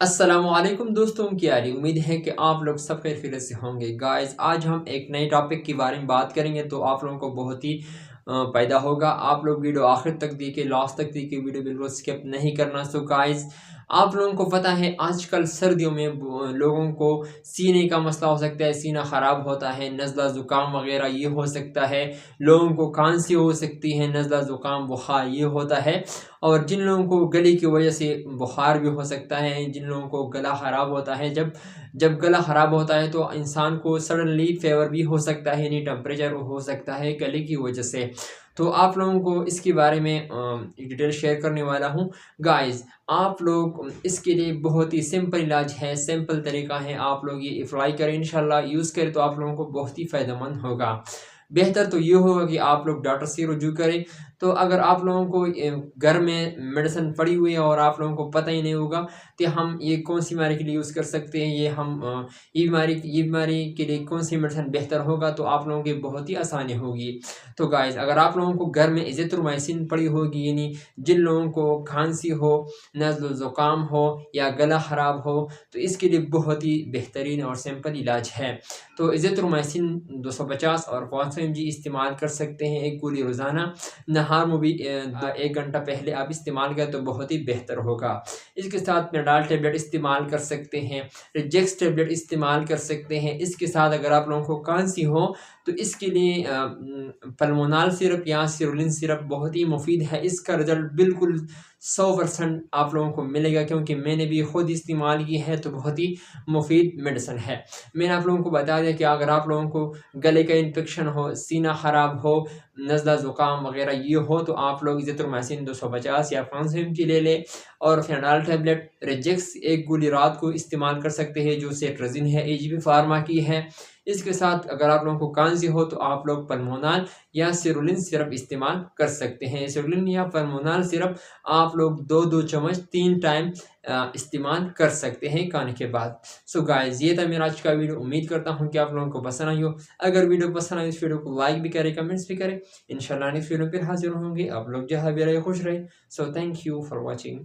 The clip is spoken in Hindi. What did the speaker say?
अस्सलामुअलैकुम दोस्तों, क्या हाल है? उम्मीद है कि आप लोग सब खैरियत से होंगे। गाइस, आज हम एक नए टॉपिक के बारे में बात करेंगे तो आप लोगों को बहुत ही फ़ायदा होगा। आप लोग वीडियो आखिर तक देखिए, लास्ट तक देखिए, वीडियो बिल्कुल स्किप नहीं करना। सो गाइस, आप लोगों को पता है आजकल सर्दियों में लोगों को सीने का मसला हो सकता है, सीना ख़राब होता है, नज़ला ज़ुकाम वगैरह ये हो सकता है। लोगों को खांसी हो सकती है, नज़ला ज़ुकाम बुखार ये होता है। और जिन लोगों को गले की वजह से बुखार भी हो सकता है, जिन लोगों को गला ख़राब होता है, जब जब गला ख़राब होता है तो इंसान को सडनली फीवर भी हो सकता है, यानी टेम्परेचर हो सकता है गले की वजह से। तो आप लोगों को इसके बारे में डिटेल शेयर करने वाला हूँ। गाइस, आप लोग इसके लिए बहुत ही सिंपल इलाज है, सिंपल तरीका है। आप लोग ये अप्लाई करें, इंशाल्लाह यूज़ करें तो आप लोगों को बहुत ही फ़ायदेमंद होगा। बेहतर तो ये होगा कि आप लोग डॉक्टर से रुजू करें। तो अगर आप लोगों को घर में मेडिसिन पड़ी हुई है और आप लोगों को पता ही नहीं होगा कि हम ये कौन सी बीमारी के लिए यूज़ कर सकते हैं, ये बीमारी के लिए कौन सी मेडिसिन बेहतर होगा, तो आप लोगों की बहुत ही आसानी होगी। तो गाइस, अगर आप लोगों को घर में एज़िथ्रोमाइसिन पड़ी होगी, यानी जिन लोगों को खांसी हो, नज़्ल ज़ुकाम हो या गला ख़राब हो, तो इसके लिए बहुत ही बेहतरीन और सिंपल इलाज है। तो एज़िथ्रोमाइसिन 250 और 500 mg इस्तेमाल कर सकते हैं, एक गोली रोज़ाना। नहार में भी 1 घंटा पहले आप इस्तेमाल करें तो बहुत ही बेहतर होगा। इसके साथ मेडाल टैबलेट इस्तेमाल कर सकते हैं, रिजेक्स टैबलेट इस्तेमाल कर सकते हैं। इसके साथ अगर आप लोगों को खांसी हो तो इसके लिए पल्मोनाल सिरप या सिरुलिन सिरप बहुत ही मुफीद है। इसका रिज़ल्ट बिल्कुल 100% आप लोगों को मिलेगा, क्योंकि मैंने भी खुद इस्तेमाल की है, तो बहुत ही मुफीद मेडिसिन है। मैंने आप लोगों को बता दिया कि अगर आप लोगों को गले का इन्फेक्शन हो, सीना ख़राब हो, नज़ला ज़ुकाम वगैरह ये हो, तो आप लोग एज़िथ्रोमाइसिन 250 या 500 mg ले लें। और फिनाइल टैबलेट रिजेक्स एक गोली रात को इस्तेमाल कर सकते हैं, जो सेट्राज़िन है, एजीबी फार्मा की है। इसके साथ अगर आप लोगों को खांसी हो तो आप लोग पल्मोनाल या सिरुलिन सिरप इस्तेमाल कर सकते हैं। सिरुलिन या पल्मोनाल सिरप आप लोग 2-2 चम्मच 3 टाइम इस्तेमाल कर सकते हैं खाने के बाद। सो गाइस, ये था मेरा आज का वीडियो। उम्मीद करता हूँ कि आप लोगों को पसंद आई हो। अगर वीडियो पसंद आई, इस वीडियो को लाइक भी करें, कमेंट्स भी करें। इंशाल्लाह नेक्स्ट वीडियो फिर हाजिर होंगे। आप लोग जहाँ भी रहे खुश रहे। So thank you for watching.